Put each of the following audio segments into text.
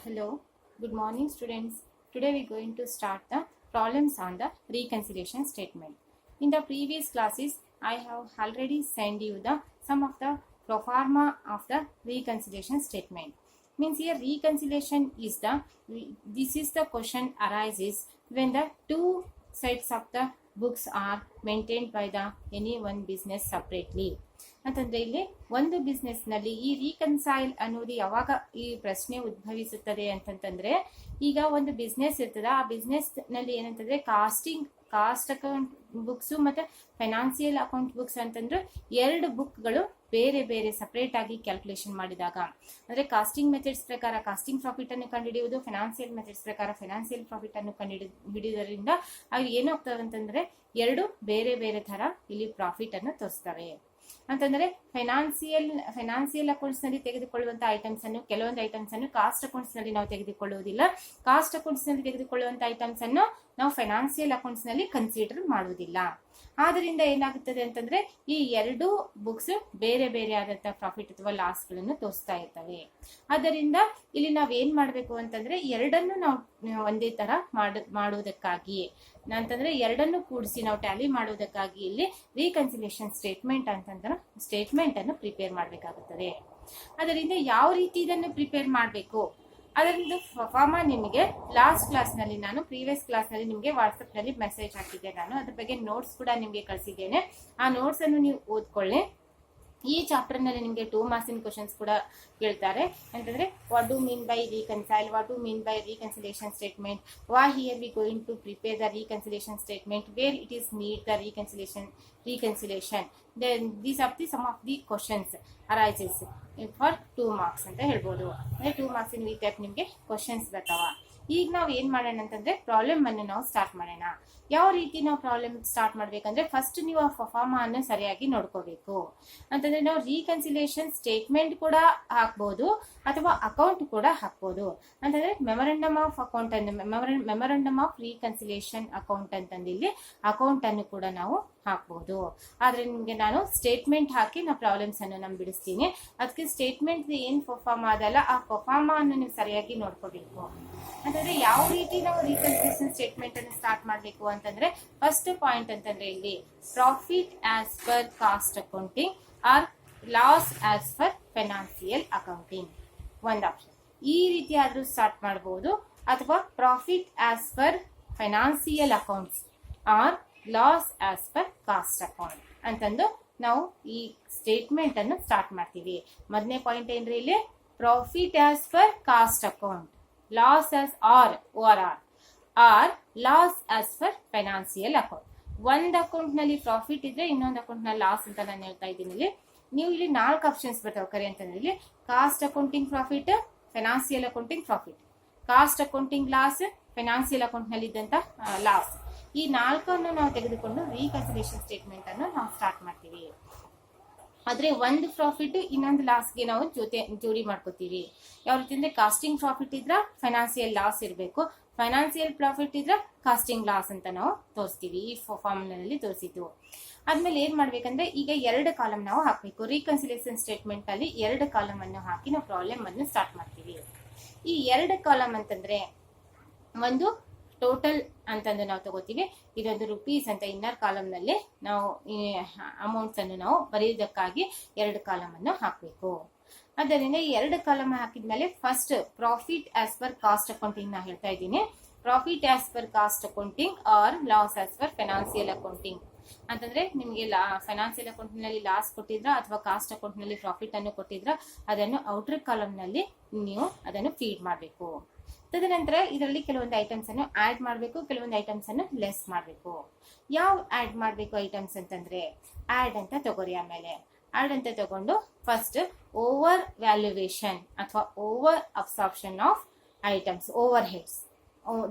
Hello, good morning students. Today we are going to start the problems on the reconciliation statement. In the previous classes, I have already sent you the some of the pro forma of the reconciliation statement. Means here reconciliation is this is the question arises when the two sides of the books are maintained by the any one business separately. ಅಂತಂದ್ರೆ ಇಲ್ಲಿ ಒಂದು business ನಲ್ಲಿ ಈ reconcile ಅನ್ನೋದು ಯಾವಾಗ ಈ ಪ್ರಶ್ನೆ ಉದ್ಭವಿಸುತ್ತದೆ ಅಂತಂತಂದ್ರೆ ಈಗ ಒಂದು ಬಿಸ್ನೆಸ್ ಇರ್ತದ ಆ ಬಿಸ್ನೆಸ್ ನಲ್ಲಿ ಏನಂತಂದ್ರೆ ಕಾಸ್ಟ್ ಅಕೌಂಟ್ ಬುಕ್ಸ್ ಮತ್ತೆ ಫೈನಾನ್ಸಿಯಲ್ ಅಕೌಂಟ್ ಬುಕ್ಸ್ ಅಂತಂದ್ರೆ ಎರಡು ಬುಕ್ಗಳು ಬೇರೆ ಬೇರೆ ಸಪರೇಟ್ ಆಗಿ ಕ್ಯಾಲ್ಕುಲೇಷನ್ ಮಾಡಿದಾಗ ಅಂದ್ರೆ ಕಾಸ್ಟಿಂಗ್ ಮೆಥಡ್ಸ್ ಪ್ರಕಾರ ಕಾಸ್ಟಿಂಗ್ ಪ್ರಾಫಿಟ್ ಅನ್ನು ಕಂಡುಹಿಡಿಯುವುದು, ಫೈನಾನ್ಸಿಯಲ್ ಮೆಥಡ್ಸ್ ಪ್ರಕಾರ ಫೈನಾನ್ಸಿಯಲ್ ಪ್ರಾಫಿಟ್ ಅನ್ನು ಹಿಡಿಯೋದ್ರಿಂದ ಅವು ಏನಾಗ್ತವೆ ಅಂತಂದ್ರೆ ಎರಡು ಬೇರೆ ಬೇರೆ ತರ ಇಲ್ಲಿ ಪ್ರಾಫಿಟ್ ಅನ್ನು ತೋರಿಸ್ತವೆ. ಅಂತಂದ್ರೆ ಫೈನಾನ್ಸಿಯಲ್ ಅಕೌಂಟ್ಸ್ ನಲ್ಲಿ ತೆಗೆದುಕೊಳ್ಳುವಂತ ಐಟಮ್ಸ್ ಅನ್ನು ಕೆಲವೊಂದು ಐಟಮ್ಸ್ ಅನ್ನು ಕಾಸ್ಟ್ ಅಕೌಂಟ್ಸ್ ನಲ್ಲಿ ನಾವು ತೆಗೆದುಕೊಳ್ಳುವುದಿಲ್ಲ, ಕಾಸ್ಟ್ ಅಕೌಂಟ್ಸ್ ನಲ್ಲಿ ತೆಗೆದುಕೊಳ್ಳುವಂತ ಐಟಮ್ಸ್ ಅನ್ನು ನಾವು ಫೈನಾನ್ಸಿಯಲ್ ಅಕೌಂಟ್ಸ್ ನಲ್ಲಿ ಕನ್ಸಿಡರ್ ಮಾಡುವುದಿಲ್ಲ. ಆದ್ರಿಂದ ಏನಾಗುತ್ತದೆ ಅಂತಂದ್ರೆ ಈ ಎರಡು ಬುಕ್ಸ್ ಬೇರೆ ಬೇರೆ ಆದಂತಹ ಪ್ರಾಫಿಟ್ ಅಥವಾ ಲಾಸ್ ಗಳನ್ನು ತೋರಿಸ್ತಾ ಇರ್ತವೆ. ಆದ್ದರಿಂದ ಇಲ್ಲಿ ನಾವ್ ಏನ್ ಮಾಡ್ಬೇಕು ಅಂತಂದ್ರೆ ಎರಡನ್ನು ನಾವು ಒಂದೇ ತರ ಮಾಡುವುದಕ್ಕಾಗಿ ಅಂತಂದ್ರೆ ಎರಡನ್ನು ಕೂಡಿಸಿ ನಾವು ಟ್ಯಾಲಿ ಮಾಡುವುದಕ್ಕಾಗಿ ಇಲ್ಲಿ ರೀಕನ್ಸಿಲೇಷನ್ ಸ್ಟೇಟ್ಮೆಂಟ್ ಅಂತಂದ್ರೆ ಸ್ಟೇಟ್ಮೆಂಟ್ ಅನ್ನು ಪ್ರಿಪೇರ್ ಮಾಡಬೇಕಾಗುತ್ತದೆ. ಅದರಿಂದ ಯಾವ ರೀತಿ ಇದನ್ನು ಪ್ರಿಪೇರ್ ಮಾಡಬೇಕು ಅದರಿಂದ ಫಾರ್ಮಾ ನಿಮಗೆ ಲಾಸ್ಟ್ ಕ್ಲಾಸ್ ನಲ್ಲಿ ನಾನು ಪ್ರೀವಿಯಸ್ ಕ್ಲಾಸ್ ನಲ್ಲಿ ನಿಮಗೆ ವಾಟ್ಸ್ಆಪ್ ನಲ್ಲಿ ಮೆಸೇಜ್ ಹಾಕಿದ್ದೆ. ನಾನು ಅದ್ರ ಬಗ್ಗೆ ನೋಟ್ಸ್ ಕೂಡ ನಿಮಗೆ ಕಳಿಸಿದ್ದೇನೆ. ಆ ನೋಟ್ಸ್ ಅನ್ನು ನೀವು ಓದ್ಕೊಳ್ಳಿ. ಈ ಚಾಪ್ಟರ್ ನಲ್ಲಿ ನಿಮಗೆ 2 ಮಾರ್ಕ್ಸ್ ಕ್ವಶನ್ಸ್ ಕೂಡ ಕೇಳ್ತಾರೆ. ಅಂತಂದ್ರೆ what do mean by reconcile, what do mean by reconciliation statement, why here we going to prepare the reconciliation statement, where it is need the reconciliation. Then these are the some of the questions arises for 2 marks ಅಂತ ಹೇಳ್ಬೋದು. ಅಂದ್ರೆ 2 marks ಈ type ನಿಮಗೆ questions ಬರ್ತಾವ. ಈಗ ನಾವು ಏನ್ ಮಾಡೋಣ ಅಂತಂದ್ರೆ ಪ್ರಾಬ್ಲಮ್ ಅನ್ನು ನಾವು ಸ್ಟಾರ್ಟ್ ಮಾಡೋಣ. ಯಾವ ರೀತಿ ನಾವು ಪ್ರಾಬ್ಲಮ್ ಸ್ಟಾರ್ಟ್ ಮಾಡ್ಬೇಕಂದ್ರೆ ಫಸ್ಟ್ ನೀವು ಆ ಫಾರ್ಮಾ ಅನ್ನು ಸರಿಯಾಗಿ ನೋಡ್ಕೋಬೇಕು. ಅಂತಂದ್ರೆ ನಾವು ರೀಕನ್ಸಿಲೇಷನ್ ಸ್ಟೇಟ್ಮೆಂಟ್ ಕೂಡ ಹಾಕ್ಬಹುದು ಅಥವಾ ಅಕೌಂಟ್ ಕೂಡ ಹಾಕ್ಬಹುದು. ಅಂತಂದ್ರೆ ಮೆಮೊರಂಡಮ್ ಆಫ್ ಅಕೌಂಟ್ ಅನ್ನು ಮೆಮೊರಂಡಮ್ ಆಫ್ ರೀಕನ್ಸಿಲೇಷನ್ ಅಕೌಂಟ್ ಅಂತಂದು ಇಲ್ಲಿ ಅಕೌಂಟ್ ಅನ್ನು ಕೂಡ ನಾವು ಹಾಕ್ಬಹುದು. ಆದ್ರೆ ನಿಮ್ಗೆ ನಾನು ಸ್ಟೇಟ್ಮೆಂಟ್ ಹಾಕಿ ನಾ ಪ್ರಾಬ್ಲಮ್ಸ್ ಅನ್ನು ನಾನು ಬಿಡಿಸ್ತೀನಿ. ಅದಕ್ಕೆ ಸ್ಟೇಟ್ಮೆಂಟ್ ಏನ್ ಫಾರ್ಮಾ ಅದಲ್ಲ ಆ ಫಾರ್ಮಾ ಅನ್ನು ನೀವು ಸರಿಯಾಗಿ ನೋಡ್ಕೋಬೇಕು. ಅಂತಂದ್ರೆ ಯಾವ ರೀತಿ ನಾವು ರೀಕನ್ಸಿಲೇಷನ್ ಸ್ಟೇಟ್ಮೆಂಟ್ ಅನ್ನು ಸ್ಟಾರ್ಟ್ ಮಾಡ್ಬೇಕು ಅಂತಂದ್ರೆ ಫಸ್ಟ್ ಪಾಯಿಂಟ್ ಅಂತಂದ್ರೆ ಇಲ್ಲಿ profit as per cost accounting R loss as per financial accounting ಒಂದು ಆಪ್ಷನ್. ಈ ರೀತಿ ಆದ್ರೂ ಸ್ಟಾರ್ಟ್ ಮಾಡಬಹುದು ಅಥವಾ profit as per financial accounts R loss as per cost account ಅಂತಂದು ನಾವು ಈ ಸ್ಟೇಟ್ಮೆಂಟ್ ಅನ್ನು ಸ್ಟಾರ್ಟ್ ಮಾಡ್ತೀವಿ. ಮೊದಲನೇ ಪಾಯಿಂಟ್ ಏನ್ರಿ ಇಲ್ಲಿ profit as per cost account, loss as R loss as per financial account. ಒಂದ್ ಅಕೌಂಟ್ ನಲ್ಲಿ ಪ್ರಾಫಿಟ್ ಇದ್ರೆ ಇನ್ನೊಂದು ಅಕೌಂಟ್ ನಲ್ಲಿ ಲಾಸ್ ಅಂತ ನಾನು ಹೇಳ್ತಾ ಇದ್ದೀನಿ. ನೀವು ಇಲ್ಲಿ 4 ಆಪ್ಷನ್ಸ್ ಬರ್ತಾವೆ ಕರೆ ಅಂತಂದ್ರೆ ಇಲ್ಲಿ cost accounting profit, financial accounting profit, cost accounting loss, financial account ನಲ್ಲಿ ಇದ್ದಂತ ಲಾಸ್. ಈ 4 ನಾವು ತೆಗೆದುಕೊಂಡು ರೀಕನ್ಸಿಲೇಷನ್ ಸ್ಟೇಟ್ಮೆಂಟ್ ಅನ್ನು ನಾವು ಸ್ಟಾರ್ಟ್ ಮಾಡ್ತೀವಿ. ಆದ್ರೆ ಒಂದು ಪ್ರಾಫಿಟ್ ಇನ್ನೊಂದು ಲಾಸ್ಗೆ ನಾವು ಜೋಡಿ ಮಾಡ್ಕೋತೀವಿ. ಯಾವ ರೀತಿ ಅಂದ್ರೆ ಕಾಸ್ಟಿಂಗ್ ಪ್ರಾಫಿಟ್ ಇದ್ರ ಫೈನಾನ್ಸಿಯಲ್ ಲಾಸ್ ಇರಬೇಕು, ಫೈನಾನ್ಸಿಯಲ್ ಪ್ರಾಫಿಟ್ ಇದ್ರ ಕಾಸ್ಟಿಂಗ್ ಲಾಸ್ ಅಂತ ನಾವು ತೋರಿಸ್ತೀವಿ. ಈ ಫಾರ್ಮುಲಾದಲ್ಲಿ ತೋರಿಸಿದ್ವು. ಆದ್ಮೇಲೆ ಏನ್ ಮಾಡ್ಬೇಕಂದ್ರೆ ಈಗ 2 ಕಾಲಮ್ ನಾವು ಹಾಕ್ಬೇಕು. ರೀಕನ್ಸಿಲೇಷನ್ ಸ್ಟೇಟ್ಮೆಂಟ್ ಅಲ್ಲಿ 2 ಕಾಲಮ್ ಅನ್ನು ಹಾಕಿ ನಾವು ಪ್ರಾಬ್ಲಮ್ ಅನ್ನು ಸ್ಟಾರ್ಟ್ ಮಾಡ್ತೀವಿ. ಈ 2 ಕಾಲಮ್ ಅಂತಂದ್ರೆ ಒಂದು ಟೋಟಲ್ ಅಂತಂದು ನಾವು ತಗೋತೀವಿ. ಇದೊಂದು ರುಪೀಸ್ ಅಂತ ಇನ್ನರ್ ಕಾಲಮ್ ನಲ್ಲಿ ನಾವು ಅಮೌಂಟ್ಸ್ ಅನ್ನು ನಾವು ಬರೆಯುವುದಕ್ಕಾಗಿ 2 ಕಾಲಮ್ ಅನ್ನು ಹಾಕಬೇಕು. ಆದ್ದರಿಂದ ಈ 2 ಕಾಲಮ್ ಹಾಕಿದ್ಮೇಲೆ first profit as per cost accounting ನಾ ಹೇಳ್ತಾ ಇದ್ದೀನಿ. Profit as per cost accounting R loss as per financial accounting ಅಂತಂದ್ರೆ ನಿಮ್ಗೆ ಫೈನಾನ್ಸಿಯಲ್ ಅಕೌಂಟ್ ನಲ್ಲಿ ಲಾಸ್ ಕೊಟ್ಟಿದ್ರ ಅಥವಾ ಕಾಸ್ಟ್ ಅಕೌಂಟ್ ನಲ್ಲಿ ಪ್ರಾಫಿಟ್ ಅನ್ನು ಕೊಟ್ಟಿದ್ರ ಅದನ್ನು ಔಟರ್ ಕಾಲಮ್ ನಲ್ಲಿ ನೀವು ಅದನ್ನು ಫೀಡ್ ಮಾಡಬೇಕು. ತದನಂತರ ಇದರಲ್ಲಿ ಕೆಲವೊಂದು ಐಟಮ್ಸ್ ಅನ್ನು ಆಡ್ ಮಾಡಬೇಕು, ಕೆಲವೊಂದು ಐಟಮ್ಸ್ ಅನ್ನು ಲೆಸ್ ಮಾಡಬೇಕು. ಯಾವ ಆಡ್ ಮಾಡಬೇಕು ಐಟಮ್ಸ್ ಅಂತಂದ್ರೆ ಆಡ್ ಅಂತ ತಗೋರಿ. ಆಮೇಲೆ ಆಡ್ ಅಂತ ತಗೊಂಡು ಫಸ್ಟ್ ಓವರ್ ವ್ಯಾಲ್ಯೂಯೇಷನ್ ಅಥವಾ over absorption of items, over heads,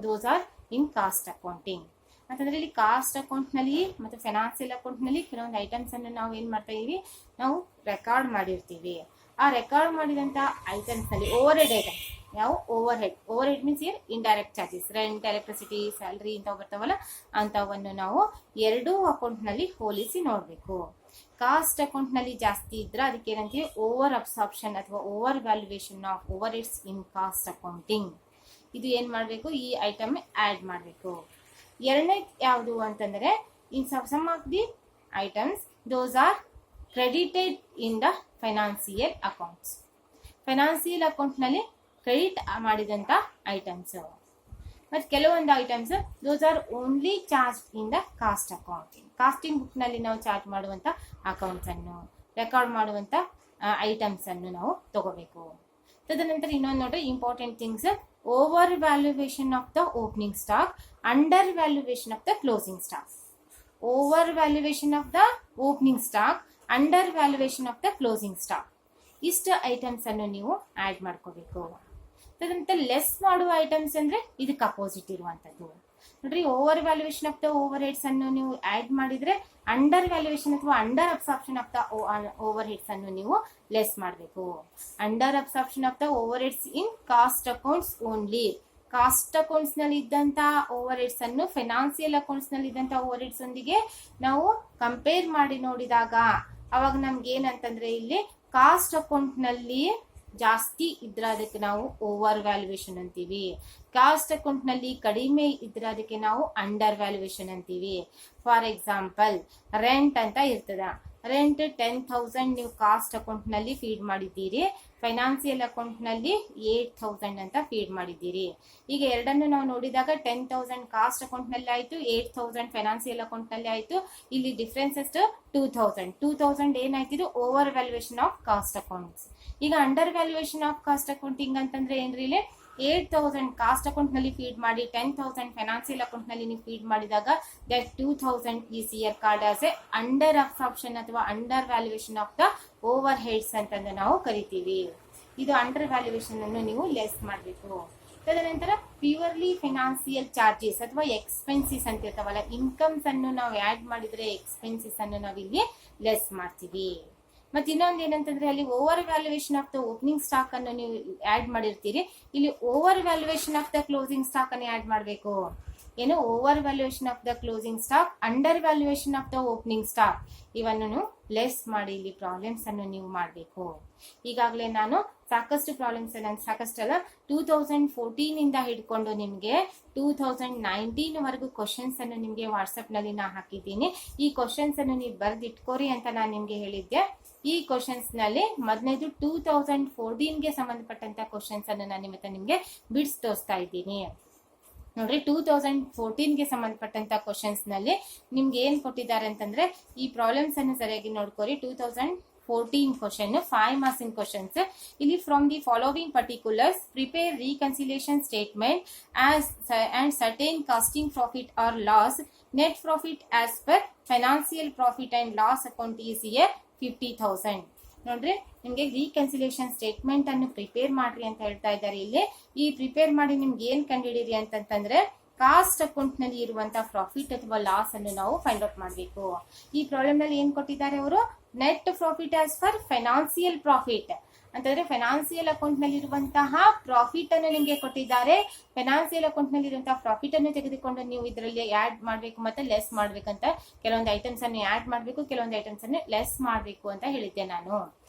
those are in cost accounting. ಅಂತಂದ್ರೆ ಇಲ್ಲಿ ಕಾಸ್ಟ್ ಅಕೌಂಟ್ ನಲ್ಲಿ ಮತ್ತೆ ಫೈನಾನ್ಸಿಯಲ್ ಅಕೌಂಟ್ ನಲ್ಲಿ ಕೆಲವೊಂದು ಐಟಮ್ಸ್ ಅನ್ನು ನಾವು ಏನ್ ಮಾಡ್ತಾ ಇದೀವಿ, ನಾವು ರೆಕಾರ್ಡ್ ಮಾಡಿರ್ತೀವಿ. ಆ ರೆಕಾರ್ಡ್ ಮಾಡಿದಂತ ಐಟಮ್ಸ್ ನಲ್ಲಿ ಓವರ್ ಹೆಡ್ ಐಟಮ್ಸ್ ಯಾವ ಓವರ್ ಹೆಡ್ ಮೀನ್ಸ್ ಏನು indirect charges, rent, electricity, salary ಇಂಥವು ಬರ್ತಾವಲ್ಲ ಅಂಥವನ್ನು ನಾವು ಎರಡೂ ಅಕೌಂಟ್ನಲ್ಲಿ ಹೋಲಿಸಿ ನೋಡಬೇಕು. ಕಾಸ್ಟ್ ಅಕೌಂಟ್ನಲ್ಲಿ ಜಾಸ್ತಿ ಇದ್ರೆ ಅದಕ್ಕೆ ಏನಂತೀವಿ ಓವರ್ ಅಬ್ಸಾರ್ಪ್ಷನ್ ಅಥವಾ over valuation of over heads in cost accounting. ಇದು ಏನು ಮಾಡಬೇಕು, ಈ ಐಟಮ್ ಆ್ಯಡ್ ಮಾಡಬೇಕು. ಎರಡನೇ ಯಾವುದು ಅಂತಂದರೆ in some of the items those are credited in the financial accounts. Financial ಅಕೌಂಟ್ನಲ್ಲಿ ಕ್ರೆಡಿಟ್ ಮಾಡಿದಂಥ ಐಟಮ್ಸ್. ಮತ್ತು ಕೆಲವೊಂದು items those are only charge in the cost accounting. Costing ಬುಕ್ನಲ್ಲಿ ನಾವು ಚಾರ್ಜ್ ಮಾಡುವಂಥ ಅಕೌಂಟ್ಸನ್ನು, ರೆಕಾರ್ಡ್ ಮಾಡುವಂಥ ಐಟಮ್ಸನ್ನು ನಾವು ತಗೋಬೇಕು. ತದನಂತರ ಇನ್ನೊಂದು ನೋಡ್ರಿ important things, over valuation of the opening stock, under valuation of the closing stock. Over valuation of the opening stock, under valuation of the closing stock. ಇಷ್ಟು ಐಟಮ್ಸ್ ಅನ್ನು ನೀವು ಆ್ಯಡ್ ಮಾಡ್ಕೋಬೇಕು. ತದನಂತರ ಲೆಸ್ ಮಾಡುವ ಐಟಮ್ಸ್ ಅಂದರೆ ಇದಕ್ಕೆ ಅಪೋಸಿಟ್ ಇರುವಂಥದ್ದು ನೋಡ್ರಿ. Over valuation of the over heads ಅನ್ನು ನೀವು ಆ್ಯಡ್ ಮಾಡಿದರೆ ಅಂಡರ್ ವ್ಯಾಲ್ಯೂಯೇಷನ್ ಅಥವಾ under absorption of the over heads ಅನ್ನು ನೀವು ಲೆಸ್ ಮಾಡಬೇಕು. Under absorption of the over heads in cost accounts only. Cost accounts ನಲ್ಲಿ ಇದ್ದಂತ ಓವರ್ ಹೆಡ್ಸ್ ಅನ್ನು ಫೈನಾನ್ಸಿಯಲ್ ಅಕೌಂಟ್ಸ್ ನಲ್ಲಿ ಇದ್ದಂತ ಓವರ್ ಹೆಡ್ಸ್ ಒಂದಿಗೆ ನಾವು ಕಂಪೇರ್ ಮಾಡಿ ನೋಡಿದಾಗ ಅವಾಗ ನಮ್ಗೆ ಏನಂತಂದ್ರೆ ಇಲ್ಲಿ ಕಾಸ್ಟ್ ಅಕೌಂಟ್ ನಲ್ಲಿ ಜಾಸ್ತಿ ಇದ್ರೆ ಅದಕ್ಕೆ ನಾವು ಓವರ್ ವ್ಯಾಲ್ಯೂಯೇಷನ್ ಅಂತೀವಿ. ಕಾಸ್ಟ್ ಅಕೌಂಟ್ ನಲ್ಲಿ ಕಡಿಮೆ ಇದ್ರೆ ಅದಕ್ಕೆ ನಾವು ಅಂಡರ್ ವ್ಯಾಲ್ಯೂಯೇಷನ್ ಅಂತೀವಿ. ಫಾರ್ ಎಕ್ಸಾಂಪಲ್ ರೆಂಟ್ ಅಂತ ಇರ್ತದ. ರೆಂಟ್ 10,000 ನೀವು ಕಾಸ್ಟ್ ಅಕೌಂಟ್ ನಲ್ಲಿ ಫೀಡ್ ಮಾಡಿದ್ದೀರಿ, ಫೈನಾನ್ಸಿಯಲ್ ಅಕೌಂಟ್ ನಲ್ಲಿ 8,000 ಅಂತ ಫೀಡ್ ಮಾಡಿದ್ದೀರಿ. ಈಗ ಎರಡನ್ನು ನಾವು ನೋಡಿದಾಗ 10,000 ಕಾಸ್ಟ್ ಅಕೌಂಟ್ ನಲ್ಲಿ ಆಯ್ತು, 8,000 ಫೈನಾನ್ಸಿಯಲ್ ಅಕೌಂಟ್ ನಲ್ಲಿ ಆಯ್ತು. ಇಲ್ಲಿ ಡಿಫ್ರೆನ್ಸ್ ಎಷ್ಟು 2,000 ಏನಾಯ್ತಿದು over valuation of cost accounts. ಈಗ undervaluation of cost accounting ಅಂತಂದ್ರೆ ಏನ್ರಿ, ಇಲ್ಲಿ 8,000 ಕಾಸ್ಟ್ ಅಕೌಂಟ್ ನಲ್ಲಿ ಫೀಡ್ ಮಾಡಿ 10,000 ಫೈನಾನ್ಸಿಯಲ್ ಅಕೌಂಟ್ ನಲ್ಲಿ ನೀವು ಫೀಡ್ ಮಾಡಿದಾಗ that 2,000 is regarded as a under absorption ಅಥವಾ undervaluation of the overheads ಅಂತಂದು ನಾವು ಕರಿತೀವಿ. ಇದು ಅಂಡರ್ ವ್ಯಾಲ್ಯೂಯೇಷನ್ ಅನ್ನು ನೀವು ಲೆಸ್ ಮಾಡಬೇಕು. ತದನಂತರ ಪ್ಯೂರ್ಲಿ ಫೈನಾನ್ಸಿಯಲ್ ಚಾರ್ಜಸ್ ಅಥವಾ ಎಕ್ಸ್ಪೆನ್ಸಿಸ್ ಅಂತ ಇರ್ತಾವಲ್ಲ, ಇನ್ಕಮ್ಸ್ ಅನ್ನು ನಾವು ಆ್ಯಡ್ ಮಾಡಿದ್ರೆ ಎಕ್ಸ್ಪೆನ್ಸಿಸ್ ಅನ್ನು ನಾವು ಇಲ್ಲಿ ಲೆಸ್ ಮಾಡ್ತೀವಿ. ಮತ್ತೆ ಇನ್ನೊಂದು ಏನಂತಂದ್ರೆ ಅಲ್ಲಿ over valuation of the opening stock ಅನ್ನು ನೀವು ಆ್ಯಡ್ ಮಾಡಿರ್ತೀರಿ, ಇಲ್ಲಿ over valuation of the closing stock ಅನ್ನು ಆ್ಯಡ್ ಮಾಡಬೇಕು. ಏನು over valuation of the closing stock, under valuation of the opening stock ಇವನ್ನು ಲೆಸ್ ಮಾಡಿ ಇಲ್ಲಿ ಪ್ರಾಬ್ಲಮ್ಸ್ ಅನ್ನು ನೀವು ಮಾಡಬೇಕು. ಈಗಾಗಲೇ ನಾನು ಸಾಕಷ್ಟು ಪ್ರಾಬ್ಲಮ್ಸ್ ಅನ್ನು ಸಾಕಷ್ಟಲ್ಲ 2014 ಇಂದ ಹಿಡ್ಕೊಂಡು ನಿಮಗೆ 2019 ವರೆಗೂ ಕ್ವಶನ್ಸ್ ಅನ್ನು ನಿಮಗೆ ವಾಟ್ಸಪ್ ನಲ್ಲಿ ನಾ ಹಾಕಿದ್ದೀನಿ. ಈ ಕ್ವಶನ್ಸ್ ಅನ್ನು ನೀವು ಬರೆದಿಟ್ಕೋರಿ ಅಂತ ನಾನು ನಿಮ್ಗೆ ಹೇಳಿದ್ದೆ. ಈ ಕ್ವಶನ್ಸ್ ನಲ್ಲಿ ಮೊದಲನೇದು 2014ಗೆ ಸಂಬಂಧಪಟ್ಟಂತ ಕ್ವಶನ್ಸ್ ಅನ್ನು ನಾನು ನಿಮಗೆ ಬಿಡ್ಸ್ ತೋರಿಸ್ತಾ ಇದ್ದೀನಿ ನೋಡ್ರಿ. 2014ಗೆ ಸಂಬಂಧಪಟ್ಟಂತ ಕ್ವಶನ್ಸ್ ನಲ್ಲಿ ನಿಮ್ಗೆ ಏನ್ ಕೊಟ್ಟಿದ್ದಾರೆ ಅಂತಂದ್ರೆ ಈ ಪ್ರಾಬ್ಲಮ್ಸ್ ಅನ್ನು ಸರಿಯಾಗಿ ನೋಡ್ಕೋರಿ. 2014 ಕ್ವಶನ್ 5 ಮಾರ್ಕ್ಸ್ ಕ್ವಶನ್ಸ್. ಇಲ್ಲಿ from the following particulars prepare reconciliation statement as and certain costing profit or loss. Net profit as per financial profit and loss account is a 50,000. ನೋಡ್ರಿ, ನಿಮ್ಗೆ ರೀಕನ್ಸಿಲಿಯೇಷನ್ ಸ್ಟೇಟ್ಮೆಂಟ್ ಅನ್ನು prepare ಮಾಡ್ರಿ ಅಂತ ಹೇಳ್ತಾ ಇದ್ದಾರೆ. ಇಲ್ಲಿ ಈ ಪ್ರಿಪೇರ್ ಮಾಡಿ ನಿಮ್ಗೆ ಏನ್ ಕಂಡುಹಿಡಿಯಿರಿ ಅಂತಂದ್ರೆ ಕಾಸ್ಟ್ ಅಕೌಂಟ್ ನಲ್ಲಿ ಇರುವಂತಹ ಪ್ರಾಫಿಟ್ ಅಥವಾ ಲಾಸ್ ಅನ್ನು ನಾವು ಫೈಂಡ್ ಔಟ್ ಮಾಡಬೇಕು. ಈ ಪ್ರಾಬ್ಲಮ್ ನಲ್ಲಿ ಏನ್ ಕೊಟ್ಟಿದ್ದಾರೆ ಅವರು, net profit as per financial profit ಅಂತಂದ್ರೆ ಫೈನಾನ್ಸಿಯಲ್ ಅಕೌಂಟ್ ನಲ್ಲಿ ಇರುವಂತಹ ಪ್ರಾಫಿಟ್ ಅನ್ನು ನಿಮಗೆ ಕೊಟ್ಟಿದ್ದಾರೆ. ಫೈನಾನ್ಸಿಯಲ್ ಅಕೌಂಟ್ ನಲ್ಲಿ ಇರುವಂತಹ ಪ್ರಾಫಿಟ್ ಅನ್ನು ತೆಗೆದುಕೊಂಡು ನೀವು ಇದರಲ್ಲಿ ಆಡ್ ಮಾಡಬೇಕು ಮತ್ತೆ ಲೆಸ್ ಮಾಡ್ಬೇಕಂತ. ಕೆಲವೊಂದು ಐಟಮ್ಸ್ ಅನ್ನು ಆಡ್ ಮಾಡಬೇಕು, ಕೆಲವೊಂದು ಐಟಮ್ಸ್ ಅನ್ನು ಲೆಸ್ ಮಾಡಬೇಕು ಅಂತ ಹೇಳಿದ್ದೆ ನಾನು.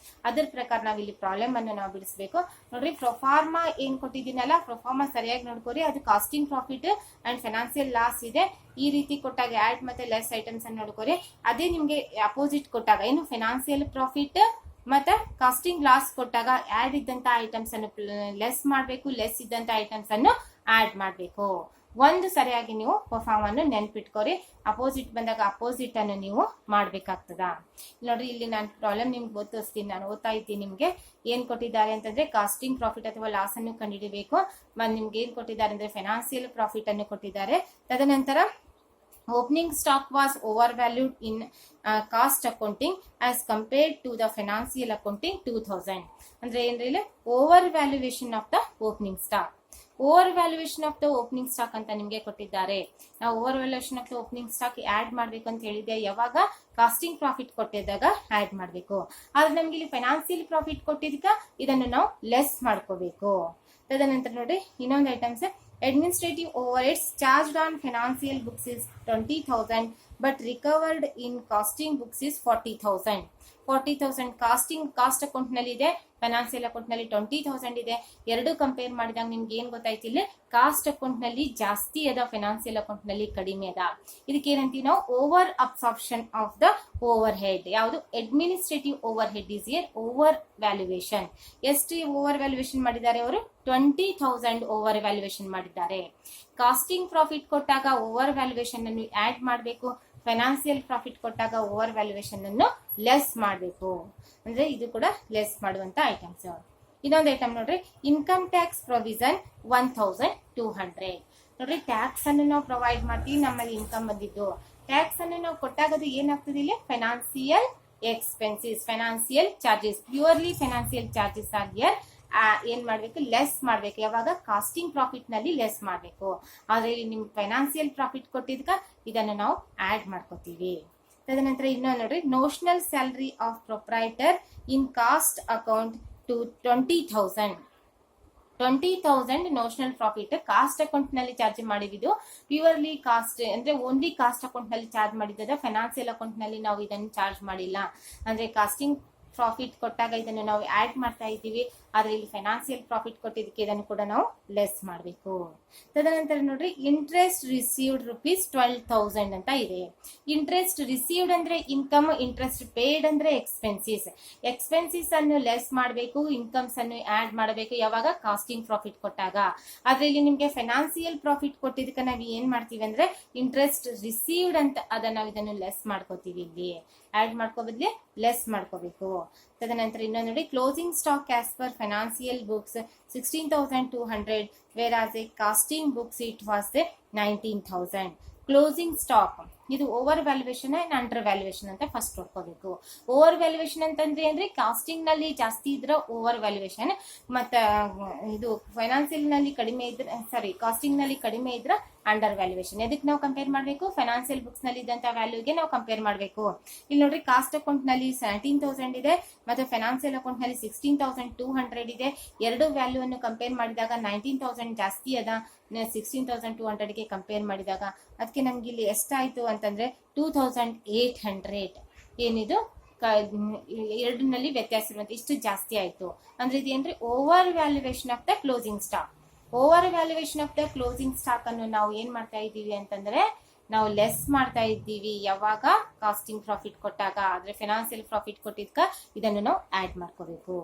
ಅದರ ಪ್ರಕಾರ ನಾವು ಇಲ್ಲಿ ಪ್ರಾಬ್ಲಮ್ ಅನ್ನು ನಾವು ಬಿಡಿಸಬೇಕು. ನೋಡ್ರಿ, ಪ್ರೊಫಾರ್ಮಾ ಏನ್ ಕೊಟ್ಟಿದ್ದೀನಲ್ಲ, ಪ್ರೊಫಾರ್ಮಾ ಸರಿಯಾಗಿ ನೋಡ್ಕೋರಿ. ಅದು costing profit and financial loss ಇದೆ. ಈ ರೀತಿ ಕೊಟ್ಟಾಗ ಆಡ್ ಮತ್ತೆ ಲೆಸ್ ಐಟಮ್ಸ್ ಅನ್ನು ನೋಡ್ಕೋರಿ. ಅದೇ ನಿಮ್ಗೆ ಅಪೋಸಿಟ್ ಕೊಟ್ಟಾಗ ಏನು ಫೈನಾನ್ಸಿಯಲ್ ಪ್ರಾಫಿಟ್ ಮತ್ತೆ ಕಾಸ್ಟಿಂಗ್ ಲಾಸ್ ಕೊಟ್ಟಾಗ ಆಡ್ ಇದ್ದಂತ ಐಟಮ್ಸ್ ಅನ್ನು ಲೆಸ್ ಮಾಡಬೇಕು, ಲೆಸ್ ಇದ್ದಂತ ಐಟಮ್ಸ್ ಅನ್ನು ಆಡ್ ಮಾಡಬೇಕು. ಒಂದು ಸರಿಯಾಗಿ ನೀವು ಪರ್ಫಾರ್ಮ್ ಅನ್ನು ನೆನ್ಪಿಟ್ಕೋರಿ. ಅಪೋಸಿಟ್ ಬಂದಾಗ ಅಪೋಸಿಟ್ ಅನ್ನು ನೀವು ಮಾಡ್ಬೇಕಾಗ್ತದ. ನೋಡ್ರಿ, ಇಲ್ಲಿ ನಾನು ಪ್ರಾಬ್ಲಮ್ ನಿಮ್ಗೆ ಗೊತ್ತಿಸ್ತೀನಿ, ನಾನು ಓದ್ತಾ ಇದ್ದೀನಿ. ನಿಮ್ಗೆ ಏನ್ ಕೊಟ್ಟಿದ್ದಾರೆ ಅಂತಂದ್ರೆ ಕಾಸ್ಟಿಂಗ್ ಪ್ರಾಫಿಟ್ ಅಥವಾ ಲಾಸ್ ಅನ್ನು ಕಂಡುಹಿಡಿಬೇಕು. ನಿಮ್ಗೆ ಏನ್ ಕೊಟ್ಟಿದ್ದಾರೆ ಅಂದ್ರೆ ಫೈನಾನ್ಸಿಯಲ್ ಪ್ರಾಫಿಟ್ ಅನ್ನು ಕೊಟ್ಟಿದ್ದಾರೆ. ತದನಂತರ opening stock was overvalued in cost accounting as compared to the financial accounting 2000. ಅಂದ್ರೆ ಏನ್ರಿ, over valuation of the opening stock. Over valuation of the opening stock ಅಂತ ನಿಮ್ಗೆ ಕೊಟ್ಟಿದ್ದಾರೆ. ನಾವು over valuation of the opening stock add ಮಾಡ್ಬೇಕು ಅಂತ ಹೇಳಿದ್ದೆ. ಯಾವಾಗ ಕಾಸ್ಟಿಂಗ್ ಪ್ರಾಫಿಟ್ ಕೊಟ್ಟಿದ್ದಾಗ ಆಡ್ ಮಾಡ್ಬೇಕು. ಆದ್ರೆ ನಮ್ಗೆ ಇಲ್ಲಿ ಫೈನಾನ್ಸಿಯಲ್ ಪ್ರಾಫಿಟ್ ಕೊಟ್ಟಿದ್ದಕ್ಕ ಇದನ್ನು ನಾವು ಲೆಸ್ ಮಾಡ್ಕೋಬೇಕು. ತದನಂತರ ನೋಡ್ರಿ ಇನ್ನೊಂದು items, administrative overheads charged on financial books is 20,000 but recovered in costing books is 40,000. 40,000 cost account ನಲ್ಲಿ ಇದೆ, ಫೈನಾನ್ಸಿಯಲ್ ಅಕೌಂಟ್ ನಲ್ಲಿ 20,000 ಇದೆ. ಎರಡು ಕಂಪೇರ್ ಮಾಡಿದಾಗ ನಿಮ್ಗೆ ಏನ್ ಗೊತ್ತಾಯ್ತು, ಇಲ್ಲಿ ಕಾಸ್ಟ್ ಅಕೌಂಟ್ ನಲ್ಲಿ ಜಾಸ್ತಿ ಅದ, ಫೈನಾನ್ಸಿಯಲ್ ಅಕೌಂಟ್ ನಲ್ಲಿ ಕಡಿಮೆ ಅದ. ಇದಕ್ಕೆ ಏನಂತೀವಿ ನಾವು, over absorption of the overhead. ಯಾವುದು, administrative over head is here overvaluation. ಎಷ್ಟು ಓವರ್ ವ್ಯಾಲ್ಯೂಯೇಷನ್ ಮಾಡಿದ್ದಾರೆ ಅವರು, 20,000 ಓವರ್ ವ್ಯಾಲ್ಯೂಯೇಷನ್ ಮಾಡಿದ್ದಾರೆ. ಕಾಸ್ಟಿಂಗ್ ಪ್ರಾಫಿಟ್ ಕೊಟ್ಟಾಗ ಓವರ್ ವ್ಯಾಲ್ಯೂಯೇಷನ್ ಅನ್ನು ಆಡ್ ಮಾಡಬೇಕು, ಫೈನಾನ್ಸಿಯಲ್ ಪ್ರಾಫಿಟ್ ಕೊಟ್ಟಾಗ ಓವರ್ ವ್ಯಾಲ್ಯೂಯೇಷನ್ ಅನ್ನು ಲೆಸ್ ಮಾಡಬೇಕು. ಅಂದ್ರೆ ಇದು ಕೂಡ ಲೆಸ್ ಮಾಡುವಂತ ಐಟಮ್ಸ್. ಇನ್ನೊಂದು ಐಟಮ್ ನೋಡ್ರಿ, ಇನ್ಕಮ್ ಟ್ಯಾಕ್ಸ್ ಪ್ರೊವಿಷನ್ 1,200. ನೋಡ್ರಿ, ಟ್ಯಾಕ್ಸ್ ಅನ್ನು ನಾವು ಪ್ರೊವೈಡ್ ಮಾಡ್ತೀವಿ, ನಮ್ಮಲ್ಲಿ ಇನ್ಕಮ್ ಬಂದಿದ್ದು. ಟ್ಯಾಕ್ಸ್ ಅನ್ನು ನಾವು ಕೊಟ್ಟಾಗ ಏನಾಗ್ತದೆ ಇಲ್ಲಿ, financial expenses, financial charges, purely financial charges ಆಗಿಯರ್ ಏನ್ ಮಾಡ್ಬೇಕು, ಲೆಸ್ ಮಾಡ್ಬೇಕು. ಯಾವಾಗ, ಕಾಸ್ಟಿಂಗ್ ಪ್ರಾಫಿಟ್ ನಲ್ಲಿ ಲೆಸ್ ಮಾಡ್ಬೇಕು. ಆದ್ರೆ ಇಲ್ಲಿ ನಿಮ್ಗೆ ಫೈನಾನ್ಸಿಯಲ್ ಪ್ರಾಫಿಟ್ ಕೊಟ್ಟಿದ್ಕ ಇದನ್ನು ನಾವು ಆಡ್ ಮಾಡ್ಕೋತೀವಿ. ತದನಂತರ ಇನ್ನೊಂದು ನೋಡ್ರಿ, notional salary of proprietor in cost account to 20,000. 20,000 notional profit cost account ನಲ್ಲಿ ಚಾರ್ಜ್ ಮಾಡಿದ್ದು. ಪ್ಯೂರ್ಲಿ ಕಾಸ್ಟ್ ಅಂದ್ರೆ ಓನ್ಲಿ ಕಾಸ್ಟ್ ಅಕೌಂಟ್ ನಲ್ಲಿ ಚಾರ್ಜ್ ಮಾಡಿದ, ಫೈನಾನ್ಸಿಯಲ್ ಅಕೌಂಟ್ ನಲ್ಲಿ ನಾವು ಇದನ್ನು ಚಾರ್ಜ್ ಮಾಡಿಲ್ಲ. ಅಂದ್ರೆ ಕಾಸ್ಟಿಂಗ್ ಪ್ರಾಫಿಟ್ ಕೊಟ್ಟಾಗ ಇದನ್ನು ನಾವು ಆಡ್ ಮಾಡ್ತಾ ಇದ್ದೀವಿ, ಆದ್ರೆ ಇಲ್ಲಿ ಫೈನಾನ್ಸಿಯಲ್ ಪ್ರಾಫಿಟ್ ಕೊಟ್ಟಿದ್ದಕ್ಕೆ ಇದನ್ನು ಕೂಡ ನಾವು ಲೆಸ್ ಮಾಡಬೇಕು. ತದನಂತರ ನೋಡ್ರಿ, ಇಂಟ್ರೆಸ್ಟ್ ರಿಸೀವ್ಡ್ ರುಪೀಸ್ 12,000 ಅಂತ ಇದೆ. ಇಂಟ್ರೆಸ್ಟ್ ರಿಸೀವ್ಡ್ ಅಂದ್ರೆ ಇನ್ಕಮ್, ಇಂಟ್ರೆಸ್ಟ್ ಪೇಡ್ ಅಂದ್ರೆ ಎಕ್ಸ್ಪೆನ್ಸಿಸ್. ಎಕ್ಸ್ಪೆನ್ಸಿಸ್ ಅನ್ನು ಲೆಸ್ ಮಾಡಬೇಕು, ಇನ್ಕಮ್ಸ್ ಅನ್ನು ಆಡ್ ಮಾಡಬೇಕು. ಯಾವಾಗ, ಕಾಸ್ಟಿಂಗ್ ಪ್ರಾಫಿಟ್ ಕೊಟ್ಟಾಗ. ಆದ್ರೆ ಇಲ್ಲಿ ನಿಮ್ಗೆ ಫೈನಾನ್ಸಿಯಲ್ ಪ್ರಾಫಿಟ್ ಕೊಟ್ಟಿದ್ದಕ್ಕೆ ನಾವು ಏನ್ ಮಾಡ್ತೀವಿ ಅಂದ್ರೆ, ಇಂಟ್ರೆಸ್ಟ್ ರಿಸೀವ್ಡ್ ಅಂತ ನಾವು ಇದನ್ನು ಲೆಸ್ ಮಾಡ್ಕೋತೀವಿ. ಇಲ್ಲಿ ಆಡ್ ಮಾಡ್ಕೋ ಬದ್ಲಿ ಲೆಸ್ ಮಾಡ್ಕೋಬೇಕು. ತದನಂತರ ಇನ್ನೊಂದು ನೋಡಿ, closing stock as per financial books 16,200 whereas a casting books it was 19,000. Closing stock ಇದು over valuation and under valuation ಅಂತ ಫಸ್ಟ್ ನೋಡ್ಕೋಬೇಕು. ಓವರ್ ವ್ಯಾಲ್ಯೂಯೇಷನ್ ಅಂತಂದ್ರೆ ಏನ್ರಿ, ಕಾಸ್ಟಿಂಗ್ ನಲ್ಲಿ ಜಾಸ್ತಿ ಇದ್ರೆ ಓವರ್ ವ್ಯಾಲ್ಯೂಯೇಷನ್, ಮತ್ತ ಇದು ಫೈನಾನ್ಸಿಯಲ್ ನಲ್ಲಿ ಕಡಿಮೆ ಇದ್ರೆ, ಸಾರಿ ಕಾಸ್ಟಿಂಗ್ ನಲ್ಲಿ ಕಡಿಮೆ ಇದ್ರೆ ಅಂಡರ್ ವ್ಯಾಲ್ಯೂಯೇಷನ್. ಎದಕ್ಕೆ ನಾವು ಕಂಪೇರ್ ಮಾಡಬೇಕು, ಫೈನಾನ್ಸಿಯಲ್ ಬುಕ್ಸ್ ನಲ್ಲಿ ಇದ್ದಂತ ವ್ಯಾಲ್ಯೂಗೆ ನಾವು ಕಂಪೇರ್ ಮಾಡಬೇಕು. ಇಲ್ಲಿ ನೋಡ್ರಿ, ಕಾಸ್ಟ್ ಅಕೌಂಟ್ ನಲ್ಲಿ 17,000 ಇದೆ, ಮತ್ತೆ ಫೈನಾನ್ಸಿಯಲ್ ಅಕೌಂಟ್ ನಲ್ಲಿ 16,200 ಇದೆ. ಎರಡು ವ್ಯಾಲ್ಯೂ ಅನ್ನು ಕಂಪೇರ್ ಮಾಡಿದಾಗ 19,000 ಜಾಸ್ತಿ ಅದ, 16,200 ಗೆ ಕಂಪೇರ್ ಮಾಡಿದಾಗ. ಅದಕ್ಕೆ ನಮ್ಗೆ ಇಲ್ಲಿ ಎಷ್ಟಾಯ್ತು ಅಂತಂದ್ರೆ 2,800. ಏನಿದು ಎರಡರಲ್ಲಿ ವ್ಯತ್ಯಾಸ ಇರುವಂತ ಇಷ್ಟು ಜಾಸ್ತಿ ಆಯ್ತು. ಅಂದ್ರೆ ಇದೇನ್ರಿ, over valuation of the closing stock. Over valuation of the closing stock ಅನ್ನು ನಾವು ಏನ್ ಮಾಡ್ತಾ ಇದ್ದೀವಿ ಅಂತಂದ್ರೆ, ನಾವು ಲೆಸ್ ಮಾಡ್ತಾ ಇದ್ದೀವಿ. ಯಾವಾಗ, ಕಾಸ್ಟಿಂಗ್ ಪ್ರಾಫಿಟ್ ಕೊಟ್ಟಾಗ. ಆದ್ರೆ ಫೈನಾನ್ಸಿಯಲ್ ಪ್ರಾಫಿಟ್ ಕೊಟ್ಟಿದ್ಕ ಇದನ್ನು ನಾವು ಆಡ್ ಮಾಡ್ಕೋಬೇಕು.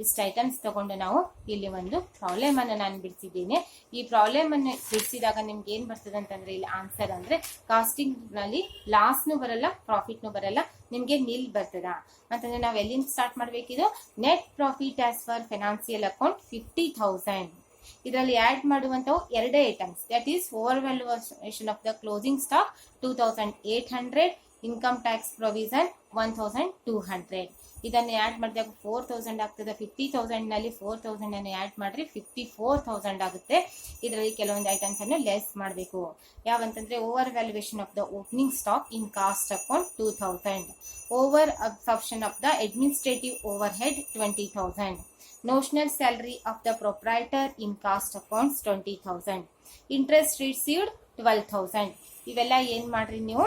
ಇಷ್ಟು ಐಟಮ್ಸ್ ತಗೊಂಡು ನಾವು ಇಲ್ಲಿ ಒಂದು ಪ್ರಾಬ್ಲಮ್ ಅನ್ನು ನಾನು ಬಿಡಿಸಿದ್ದೀನಿ. ಈ ಪ್ರಾಬ್ಲಮ್ ಅನ್ನು ಬಿಡಿಸಿದಾಗ ನಿಮ್ಗೆ ಏನ್ ಬರ್ತದೆ ಅಂತಂದ್ರೆ, ಇಲ್ಲಿ ಆನ್ಸರ್ ಅಂದ್ರೆ ಕಾಸ್ಟಿಂಗ್ ನಲ್ಲಿ ಲಾಸ್ನು ಬರಲ್ಲ, ಪ್ರಾಫಿಟ್ನು ಬರಲ್ಲ, ನಿಮ್ಗೆ ನಿಲ್ ಬರ್ತದ ಅಂತಂದ್ರೆ ನಾವು ಎಲ್ಲಿಂದ ಸ್ಟಾರ್ಟ್ ಮಾಡ್ಬೇಕಿದು, net profit as per financial account 50,000. ಇದರಲ್ಲಿ ಆಡ್ ಮಾಡುವಂತವು ಎರಡೇ items, that is over valuation of the closing stock 2,800, income tax provision 1,200. ಇದನ್ನು ಆಡ್ ಮಾಡಿದಾಗ 4,000 ಆಗ್ತದೆ. 50,000 ನಲ್ಲಿ 4,000 ಅನ್ನು ಆಡ್ ಮಾಡ್ರಿ 54,000 ಆಗುತ್ತೆ. ಇದರಲ್ಲಿ ಕೆಲವೊಂದು ಐಟಮ್ಸ್ ಅನ್ನು ಲೆಸ್ ಮಾಡಬೇಕು. ಯಾವಂತಂದ್ರೆ, over valuation of the opening stock in cost account 2,000, over absorption of the administrative over 20,000, notional salary of the proprietor in cost accounts 20,000, interest received 12,000. ಇವೆಲ್ಲ ಏನ್ ಮಾಡ್ರಿ, ನೀವು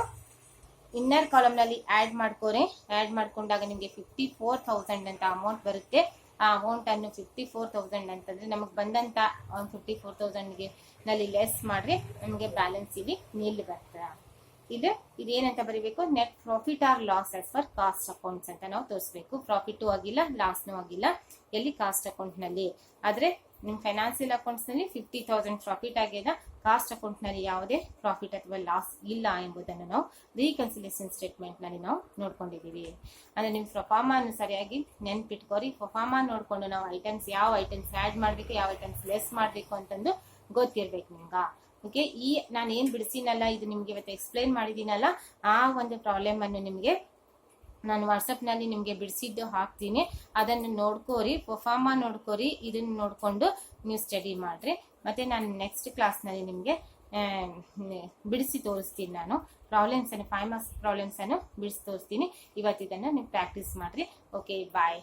ಇನ್ನರ್ ಕಾಲಮ್ ನಲ್ಲಿ ಆಡ್ ಮಾಡ್ಕೋರಿ. ಆಡ್ ಮಾಡ್ಕೊಂಡಾಗ ನಿಮ್ಗೆ 54,000 ಅಂತ ಅಮೌಂಟ್ ಬರುತ್ತೆ. ಆ ಅಮೌಂಟ್ ಅನ್ನು 54,000 ಅಂತಂದ್ರೆ ನಮಗ್ ಬಂದಂತ 54,000 ನಲ್ಲಿ ಲೆಸ್ ಮಾಡ್ರಿ, ನಮಗೆ ಬ್ಯಾಲೆನ್ಸ್ ಇಲ್ಲಿ ನಿಲ್ ಬರ್ತದೆ. ಇದೇನಂತ ಬರೀಬೇಕು, net profit or loss as per cost accounts ಅಂತ ನಾವು ತೋರಿಸ್ಬೇಕು. ಪ್ರಾಫಿಟು ಆಗಿಲ್ಲ, ಲಾಸ್ನು ಆಗಿಲ್ಲ, ಎಲ್ಲಿ, ಕಾಸ್ಟ್ ಅಕೌಂಟ್ ನಲ್ಲಿ. ಆದ್ರೆ ನಿಮ್ ಫೈನಾನ್ಸಿಯಲ್ ಅಕೌಂಟ್ಸ್ ನಲ್ಲಿ 50,000 ಪ್ರಾಫಿಟ್ ಆಗಿದೆ, ಕಾಸ್ಟ್ ಅಕೌಂಟ್ ನಲ್ಲಿ ಯಾವುದೇ ಪ್ರಾಫಿಟ್ ಅಥವಾ ಲಾಸ್ ಇಲ್ಲ ಎಂಬುದನ್ನು ನಾವು ರೀಕನ್ಸಿಲೇಷನ್ ಸ್ಟೇಟ್ಮೆಂಟ್ ನಲ್ಲಿ ನಾವು ನೋಡ್ಕೊಂಡಿದೀವಿ. ಅಂದ್ರೆ ನಿಮ್ ಪ್ರೊಫಾರ್ಮಾ ಅನ್ನು ಸರಿಯಾಗಿ ನೆನ್ಪಿಟ್ಕೋರಿ. ಪ್ರೊಫಾರ್ಮಾ ನೋಡ್ಕೊಂಡು ನಾವು ಐಟಮ್ಸ್, ಯಾವ ಐಟಮ್ಸ್ ಆಡ್ ಮಾಡ್ಬೇಕು, ಯಾವ ಐಟಮ್ಸ್ ಲೆಸ್ ಮಾಡ್ಬೇಕು ಅಂತಂದು ಗೊತ್ತಿರ್ಬೇಕು ನಿಮ್ಗ. ಓಕೆ, ಈ ನಾನು ಏನ್ ಬಿಡಿಸಿನಲ್ಲ, ಇದು ನಿಮ್ಗೆ ಇವತ್ತು ಎಕ್ಸ್ಪ್ಲೈನ್ ಮಾಡಿದೀನಲ್ಲ, ಆ ಒಂದು ಪ್ರಾಬ್ಲಮ್ ಅನ್ನು ನಿಮ್ಗೆ ನಾನು ವಾಟ್ಸಪ್ ನಲ್ಲಿ ನಿಮ್ಗೆ ಬಿಡಿಸಿದ್ದು ಹಾಕ್ತೀನಿ. ಅದನ್ನು ನೋಡ್ಕೋರಿ, ಪರ್ಫಾರ್ಮಾ ನೋಡ್ಕೋರಿ. ಇದನ್ನ ನೋಡ್ಕೊಂಡು ನೀವು ಸ್ಟಡಿ ಮಾಡ್ರಿ. ಮತ್ತೆ ನಾನು ನೆಕ್ಸ್ಟ್ ಕ್ಲಾಸ್ ನಲ್ಲಿ ನಿಮ್ಗೆ ಬಿಡಿಸಿ ತೋರಿಸ್ತೀನಿ. ನಾನು ಪ್ರಾಬ್ಲಮ್ಸ್ ಅನ್ನು 5 ಮಾರ್ಕ್ಸ್ ಪ್ರಾಬ್ಲಮ್ಸ್ ಅನ್ನು ಬಿಡಿಸಿ ತೋರಿಸ್ತೀನಿ. ಇವತ್ತು ಇದನ್ನ ನೀವು ಪ್ರಾಕ್ಟೀಸ್ ಮಾಡ್ರಿ. ಓಕೆ, ಬಾಯ್.